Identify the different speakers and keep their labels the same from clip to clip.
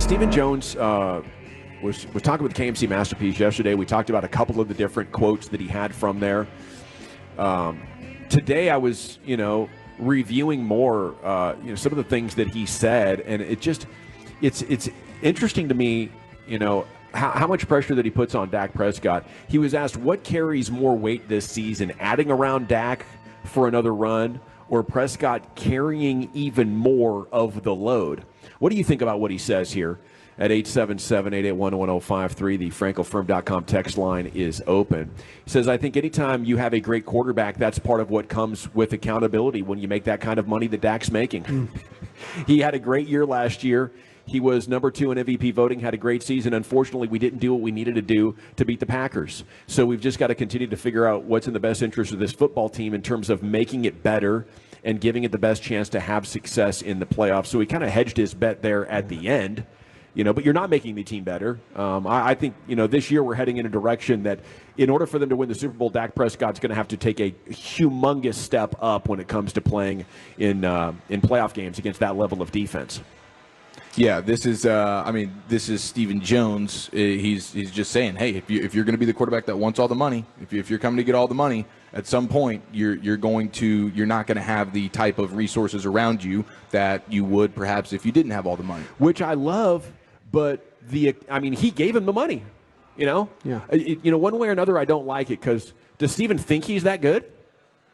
Speaker 1: Stephen Jones was talking with K&C Masterpiece yesterday. We talked about a couple of the different quotes that he had from there. Today I was, reviewing more, some of the things that he said, and it's interesting to me, how much pressure that he puts on Dak Prescott. He was asked what carries more weight this season, adding around Dak for another run or Prescott carrying even more of the load. What do you think about what he says here? At 877-881-1053, the frankofirm.com text line is open. He says, I think anytime you have a great quarterback, that's part of what comes with accountability when you make that kind of money that Dak's making. He had a great year last year. He was number 2 in MVP voting, had a great season. Unfortunately, we didn't do what we needed to do to beat the Packers. So we've just got to continue to figure out what's in the best interest of this football team in terms of making it better and giving it the best chance to have success in the playoffs. So he kind of hedged his bet there at the end. But you're not making the team better. I think, this year we're heading in a direction that in order for them to win the Super Bowl, Dak Prescott's going to have to take a humongous step up when it comes to playing in playoff games against that level of defense.
Speaker 2: Yeah, this is Stephen Jones. He's just saying, hey, if you're going to be the quarterback that wants all the money, if you're coming to get all the money, at some point you're not going to have the type of resources around you that you would perhaps if you didn't have all the money.
Speaker 1: Which I love. But he gave him the money, Yeah. One way or another, I don't like it because does Steven think he's that good?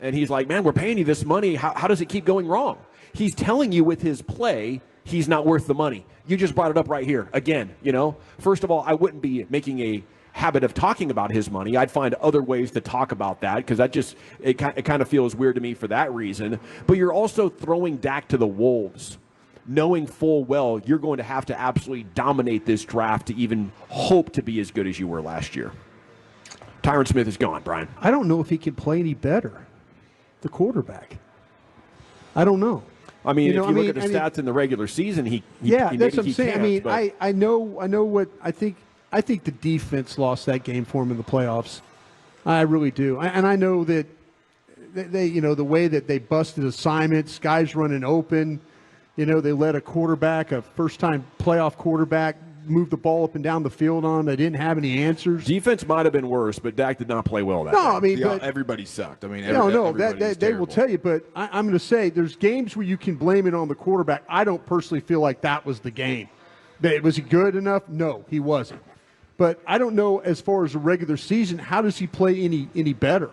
Speaker 1: And he's like, man, we're paying you this money. How does it keep going wrong? He's telling you with his play he's not worth the money. You just brought it up right here again. First of all, I wouldn't be making a habit of talking about his money. I'd find other ways to talk about that because it kind of feels weird to me for that reason. But you're also throwing Dak to the wolves, knowing full well you're going to have to absolutely dominate this draft to even hope to be as good as you were last year. Tyron Smith is gone, Brian.
Speaker 3: I don't know if he can play any better, the quarterback. I don't know.
Speaker 1: If you look at the stats in the regular season, he
Speaker 3: that's what I'm saying.
Speaker 1: I
Speaker 3: know what I think. I think the defense lost that game for him in the playoffs. I really do. And I know that they the way that they busted assignments, guys running open. They let a first-time playoff quarterback, move the ball up and down the field on. They didn't have any answers.
Speaker 1: Defense might have been worse, but Dak did not play well that
Speaker 3: game.
Speaker 1: No,
Speaker 3: but
Speaker 2: everybody sucked.
Speaker 3: They will tell you. But I'm going to say there's games where you can blame it on the quarterback. I don't personally feel like that was the game. Was he good enough? No, he wasn't. But I don't know as far as the regular season, how does he play any better?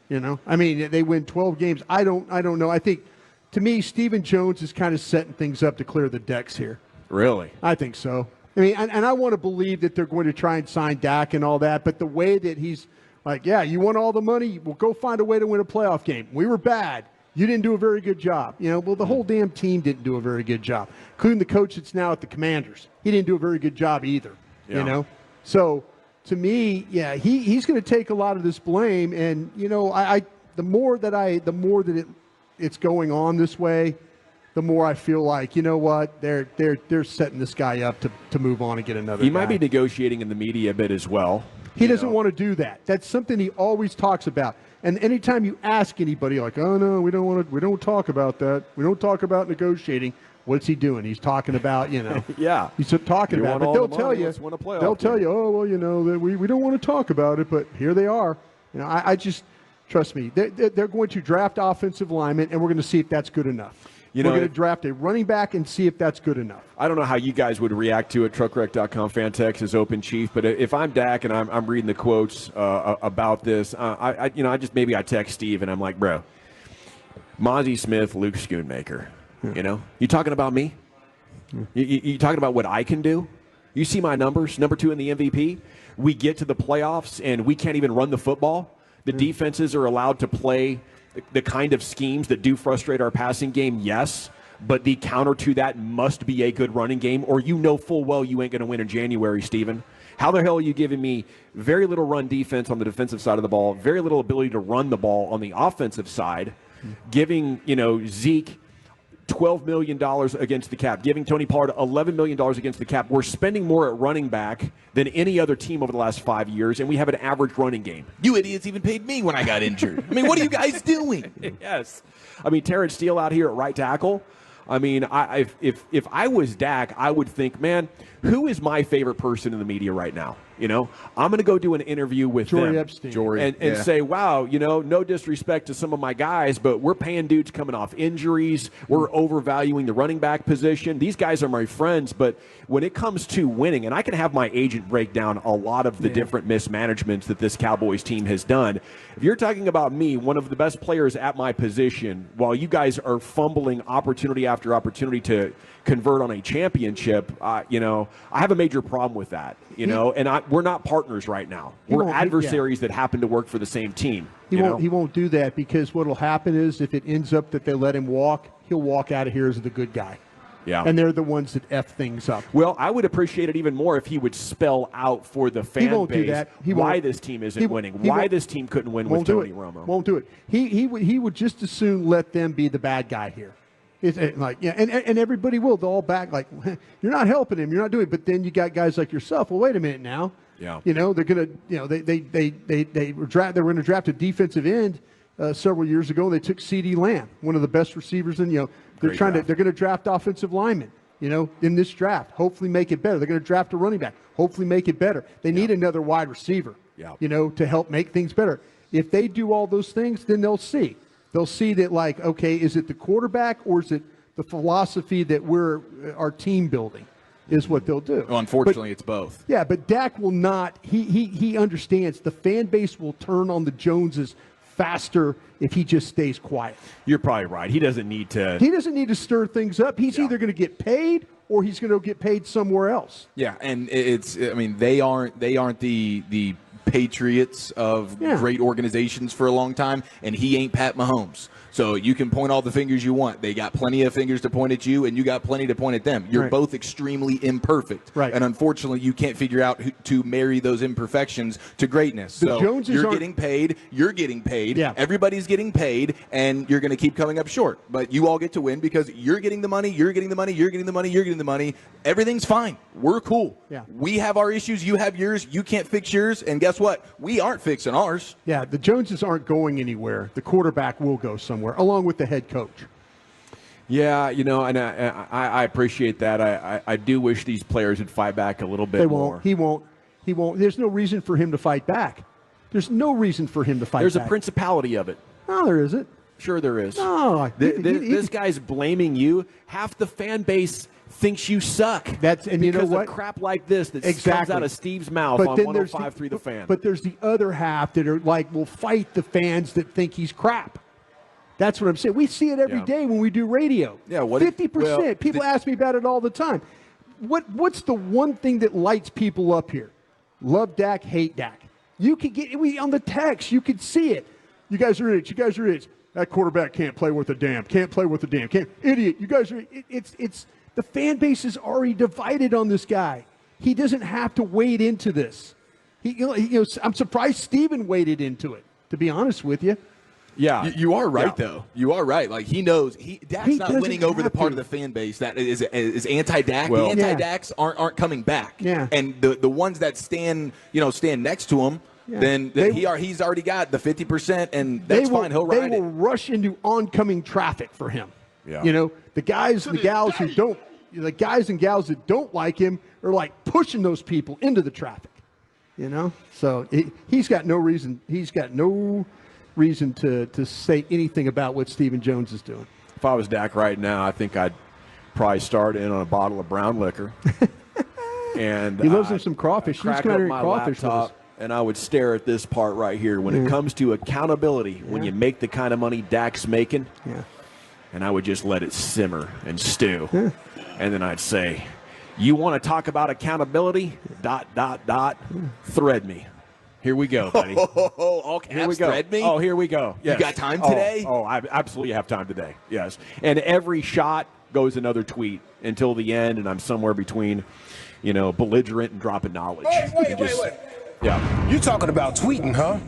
Speaker 3: They win 12 games. I don't know. I think. To me, Stephen Jones is kind of setting things up to clear the decks here.
Speaker 1: Really?
Speaker 3: I think so. And I want to believe that they're going to try and sign Dak and all that, but the way that he's like, yeah, you want all the money? Well, go find a way to win a playoff game. We were bad. You didn't do a very good job. The whole damn team didn't do a very good job, including the coach that's now at the Commanders. He didn't do a very good job either, So, to me, yeah, he's going to take a lot of this blame, and, the more that it's going on this way, the more I feel like, they're setting this guy up to move on and get another guy.
Speaker 1: He might be negotiating in the media a bit as well.
Speaker 3: He doesn't want to do that. That's something he always talks about. And anytime you ask anybody, like, oh, no, we don't talk about that. We don't talk about negotiating. What's he doing? He's talking about,
Speaker 1: yeah.
Speaker 3: He's talking about it. But they'll tell you, oh, well, we don't want to talk about it, but here they are. I just – trust me, they're going to draft offensive linemen, and we're going to see if that's good enough. We're going to draft a running back and see if that's good enough.
Speaker 1: I don't know how you guys would react to it. Truckwreck.com fan text is open, Chief. But if I'm Dak and I'm reading the quotes about this, I text Steve and I'm like, bro, Mozzie Smith, Luke Schoonmaker. Yeah. You talking about me? Yeah. You talking about what I can do? You see my numbers, number 2 in the MVP. We get to the playoffs and we can't even run the football. The defenses are allowed to play the kind of schemes that do frustrate our passing game, yes, but the counter to that must be a good running game, or full well you ain't going to win in January, Steven. How the hell are you giving me very little run defense on the defensive side of the ball, very little ability to run the ball on the offensive side, giving, Zeke $12 million against the cap, giving Tony Pollard $11 million against the cap. We're spending more at running back than any other team over the last 5 years, and we have an average running game.
Speaker 2: You idiots even paid me when I got injured. What are you guys doing?
Speaker 1: Yes. Terrence Steele out here at right tackle. I mean, if I was Dak, I would think, man, who is my favorite person in the media right now? You know, I'm going to go do an interview with
Speaker 3: Jory
Speaker 1: them
Speaker 3: Epstein.
Speaker 1: and say, wow, you know, no disrespect to some of my guys, but we're paying dudes coming off injuries. We're overvaluing the running back position. These guys are my friends, but when it comes to winning, and I can have my agent break down a lot of the different mismanagements that this Cowboys team has done. If you're talking about me, one of the best players at my position, while you guys are fumbling opportunity after opportunity to convert on a championship, you know, I have a major problem with that, you know, and we're not partners right now. We're adversaries that happen to work for the same team.
Speaker 3: He won't do that, because what will happen is if it ends up that they let him walk, he'll walk out of here as the good guy.
Speaker 1: Yeah.
Speaker 3: And they're the ones that F things up.
Speaker 1: Well, I would appreciate it even more if he would spell out for the fan
Speaker 3: won't
Speaker 1: base
Speaker 3: do that.
Speaker 1: why this team isn't winning, why this team couldn't win with Tony Romo.
Speaker 3: Won't do it. He would just as soon let them be the bad guy here. It's like, yeah, and everybody will. They'll all back like, you're not helping him, you're not doing it. But then you got guys like yourself. Well, wait a minute now.
Speaker 1: Yeah.
Speaker 3: You know, they're gonna, you know, they were going to draft a defensive end several years ago. And they took CeeDee Lamb, one of the best receivers, and they're going to draft offensive linemen. You know, in this draft, hopefully make it better. They're going to draft a running back, hopefully make it better. They need another wide receiver. You know, to help make things better. If they do all those things, then they'll see. They'll see that, like, okay, is it the quarterback or is it the philosophy that our team building is what they'll do.
Speaker 2: Well, unfortunately, it's both.
Speaker 3: Yeah, but Dak will not. He understands the fan base will turn on the Joneses faster if he just stays quiet.
Speaker 1: You're probably right. He doesn't need to.
Speaker 3: He doesn't need to stir things up. He's either going to get paid or he's going to get paid somewhere else.
Speaker 2: Yeah, and it's. I mean, they aren't the Patriots of great organizations for a long time, and he ain't Pat Mahomes. So you can point all the fingers you want. They got plenty of fingers to point at you, and you got plenty to point at them. You're both extremely imperfect.
Speaker 3: Right.
Speaker 2: And unfortunately, you can't figure out to marry those imperfections to greatness.
Speaker 3: The
Speaker 2: so
Speaker 3: Joneses
Speaker 2: you're getting paid, everybody's getting paid, and you're going to keep coming up short. But you all get to win because you're getting the money, you're getting the money, you're getting the money, you're getting the money. Everything's fine. We're cool.
Speaker 3: Yeah.
Speaker 2: We have our issues, you have yours, you can't fix yours, and guess what? We aren't fixing ours.
Speaker 3: Yeah, the Joneses aren't going anywhere. The quarterback will go somewhere, along with the head coach.
Speaker 1: Yeah, you know, and I appreciate that. I do wish these players would fight back a little bit more.
Speaker 3: He won't. There's no reason for him to fight back. There's no reason for him to fight back.
Speaker 1: There's a principality of it.
Speaker 3: No, there isn't.
Speaker 1: Sure there is.
Speaker 3: No.
Speaker 1: This guy's blaming you. Half the fan base thinks you suck.
Speaker 3: And you know what?
Speaker 1: Because of crap like this that comes out of Steve's mouth on 105.3 The Fan.
Speaker 3: But there's the other half that are like, will fight the fans that think he's crap. That's what I'm saying. We see it every day when we do radio.
Speaker 2: Yeah,
Speaker 3: 50%. People ask me about it all the time. What's the one thing that lights people up here? Love Dak, hate Dak. You could get on the text. You could see it. You guys are idiots. You guys are idiots. That quarterback can't play with a damn. Can't play with a damn. Can't. Idiot. You guys are. It's the fan base is already divided on this guy. He doesn't have to wade into this. I'm surprised Stephen waded into it, to be honest with you.
Speaker 1: Yeah,
Speaker 2: you are right though. You are right. Like he knows Dak's not winning over the part of the fan base that is anti-Dak.
Speaker 1: Well,
Speaker 2: the anti-Daks aren't coming back.
Speaker 3: Yeah.
Speaker 2: And the ones that stand next to him, then he's already got the 50%, and that's fine. He'll ride it.
Speaker 3: They will rush into oncoming traffic for him.
Speaker 1: Yeah.
Speaker 3: You know, the guys and gals that don't like him are like pushing those people into the traffic. You know, so he's got no reason. He's got no reason to say anything about what Stephen Jones is doing.
Speaker 1: If I was Dak right now, I think I'd probably start in on a bottle of brown liquor. And
Speaker 3: he loves him some crawfish.
Speaker 1: I'd crack up my laptop, and I would stare at this part right here. When it comes to accountability, when you make the kind of money Dak's making, and I would just let it simmer and stew. And then I'd say, you want to talk about accountability? ... Thread me. Here we go, buddy.
Speaker 2: All caps,
Speaker 1: here we go.
Speaker 2: Thread me?
Speaker 1: Oh, here we go. Yes.
Speaker 2: You got time today?
Speaker 1: Oh, I absolutely have time today. Yes. And every shot goes another tweet until the end, and I'm somewhere between, belligerent and dropping knowledge.
Speaker 4: Wait.
Speaker 1: Yeah.
Speaker 4: You talking about tweeting, huh?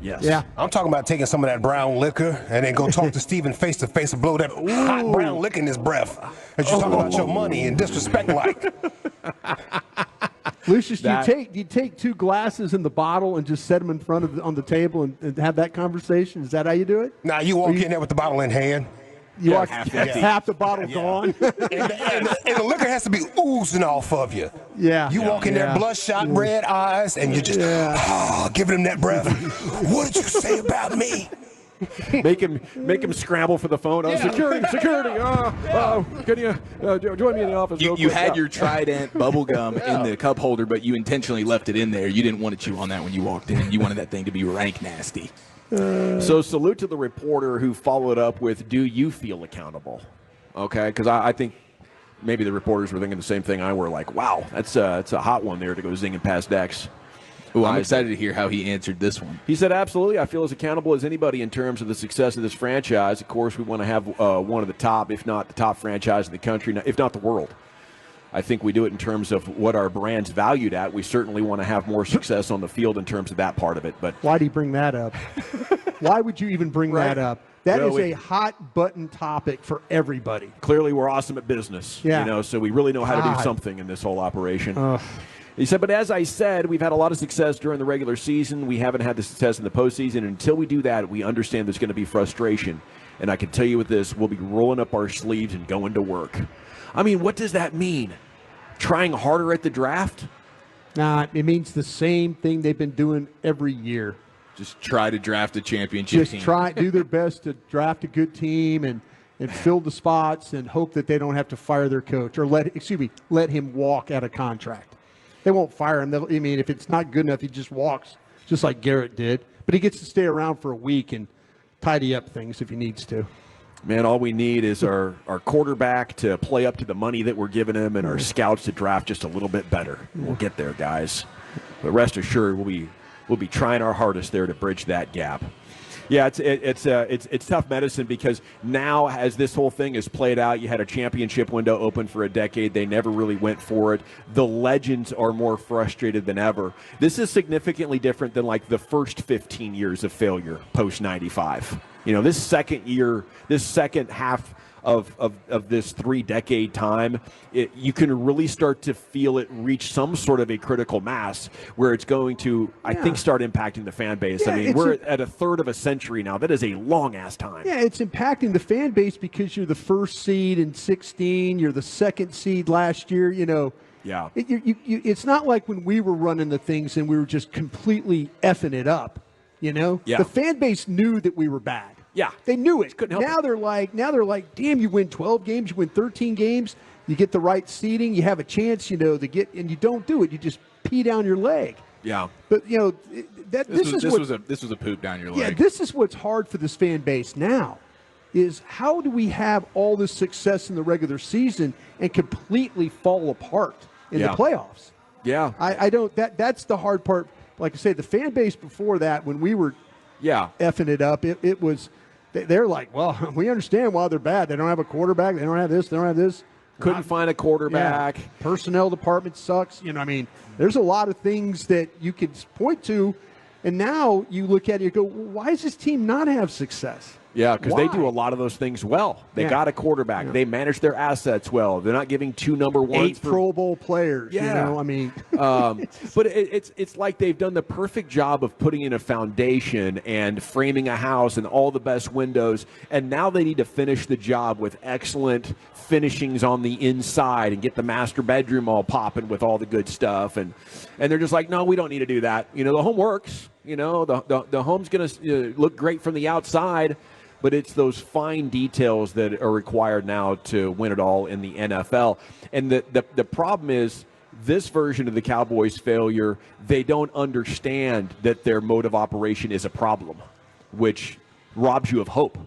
Speaker 1: Yes.
Speaker 3: Yeah.
Speaker 4: I'm talking about taking some of that brown liquor and then go talk to Stephen face to face and blow that hot brown liquor in his breath. And you talking about your money and disrespect like.
Speaker 3: Lucius, do you take two glasses in the bottle and just set them in front on the table and have that conversation? Is that how you do it?
Speaker 4: Nah, you walk in there with the bottle in hand.
Speaker 3: You walk
Speaker 2: half
Speaker 3: half the bottle gone.
Speaker 4: And the liquor has to be oozing off of you.
Speaker 3: Yeah.
Speaker 4: You walk in there, bloodshot, red eyes, and you're just giving him that breath. What did you say about me?
Speaker 1: Make him scramble for the phone. Oh, security! Can you join me in the office?
Speaker 2: You had your Trident bubble gum in the cup holder, but you intentionally left it in there. You didn't want to chew on that when you walked in. You wanted that thing to be rank nasty.
Speaker 1: So salute to the reporter who followed up with, do you feel accountable? Okay, because I think maybe the reporters were thinking the same thing I were, like, wow, that's a hot one there to go zinging past Dex.
Speaker 2: Ooh, I'm excited to hear how he answered this one.
Speaker 1: He said, absolutely, I feel as accountable as anybody in terms of the success of this franchise. Of course, we want to have one of the top, if not the top franchise in the country, if not the world. I think we do it in terms of what our brand's valued at. We certainly want to have more success on the field in terms of that part of it. But
Speaker 3: why do you bring that up? Why would you even bring that up? That is a hot button topic for everybody.
Speaker 1: Clearly, we're awesome at business.
Speaker 3: Yeah.
Speaker 1: So we really know how to do something in this whole operation. He said, but as I said, we've had a lot of success during the regular season. We haven't had the success in the postseason. And until we do that, we understand there's going to be frustration. And I can tell you with this, we'll be rolling up our sleeves and going to work. I mean, what does that mean? Trying harder at the draft?
Speaker 3: Nah, it means the same thing they've been doing every year.
Speaker 2: Just try to draft a championship team.
Speaker 3: Just do their best to draft a good team and fill the spots and hope that they don't have to fire their coach or let him walk out of contract. They won't fire him. I mean, if it's not good enough, he just walks, just like Garrett did. But he gets to stay around for a week and tidy up things if he needs to.
Speaker 1: Man, all we need is our quarterback to play up to the money that we're giving him and our scouts to draft just a little bit better. We'll get there, guys. But rest assured, we'll be trying our hardest there to bridge that gap. Yeah, it's tough medicine because now as this whole thing is played out, you had a championship window open for a decade. They never really went for it. The legends are more frustrated than ever. This is significantly different than like the first 15 years of failure post 95. This second half of this 3-decade time, you can really start to feel it reach some sort of a critical mass where it's going to, I think, start impacting the fan base.
Speaker 3: Yeah,
Speaker 1: I mean, we're at a third of a century now. That is a long-ass time.
Speaker 3: Yeah, it's impacting the fan base because you're the first seed in 16. You're the second seed last year,
Speaker 1: Yeah.
Speaker 3: It's not like when we were running the things and we were just completely effing it up, Yeah. The fan base knew that we were bad.
Speaker 1: Yeah.
Speaker 3: They knew it.
Speaker 1: Couldn't help it.
Speaker 3: Now they're like, damn, you win 12 games, you win 13 games, you get the right seeding, you have a chance, to get, and you don't do it. You just pee down your leg.
Speaker 1: Yeah.
Speaker 3: But, this was
Speaker 2: a poop down your leg.
Speaker 3: Yeah, this is what's hard for this fan base now is how do we have all this success in the regular season and completely fall apart in the playoffs?
Speaker 1: Yeah.
Speaker 3: I don't, that's the hard part. Like I say, the fan base before that, when we were effing it up, it was, they're like, well, we understand why they're bad. They don't have a quarterback. They don't have this. They don't have this.
Speaker 1: Couldn't find a quarterback.
Speaker 3: Yeah. Personnel department sucks. There's a lot of things that you could point to, and now you look at it and go, well, why does this team not have success?
Speaker 1: Yeah, because they do a lot of those things well. They got a quarterback. Yeah. They manage their assets well. They're not giving 2 number ones.
Speaker 3: 8 Pro Bowl players.
Speaker 1: Yeah. But it's like they've done the perfect job of putting in a foundation and framing a house and all the best windows, and now they need to finish the job with excellent finishings on the inside and get the master bedroom all popping with all the good stuff. And they're just like, no, we don't need to do that. The home works. The home's going to look great from the outside. But it's those fine details that are required now to win it all in the NFL. And the problem is this version of the Cowboys' failure, they don't understand that their mode of operation is a problem, which robs you of hope,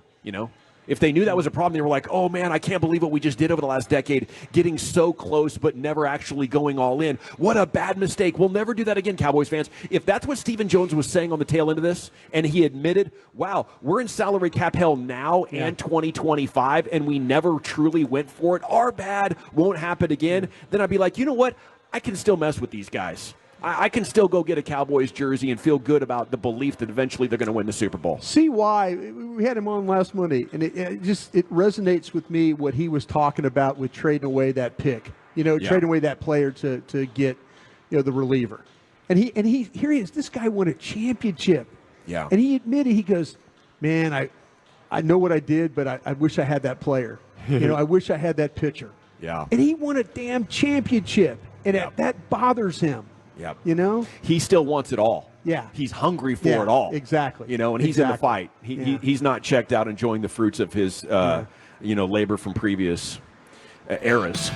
Speaker 1: If they knew that was a problem, they were like, oh, man, I can't believe what we just did over the last decade, getting so close but never actually going all in. What a bad mistake. We'll never do that again, Cowboys fans. If that's what Stephen Jones was saying on the tail end of this, and he admitted, wow, we're in salary cap hell now and 2025, and we never truly went for it, our bad, won't happen again, then I'd be like, you know what? I can still mess with these guys. I can still go get a Cowboys jersey and feel good about the belief that eventually they're going to win the Super Bowl.
Speaker 3: See why we had him on last Monday, and it resonates with me what he was talking about with trading away that pick, trading away that player to get, the reliever, and here he is. This guy won a championship, and he admitted, he goes, man, I know what I did, but I wish I had that player. I wish I had that pitcher.
Speaker 1: Yeah.
Speaker 3: And he won a damn championship, and that bothers him.
Speaker 1: Yep.
Speaker 3: He
Speaker 1: still wants it all.
Speaker 3: Yeah.
Speaker 1: He's hungry for it all.
Speaker 3: Exactly.
Speaker 1: And he's in the fight. He's not checked out enjoying the fruits of his, labor from previous eras.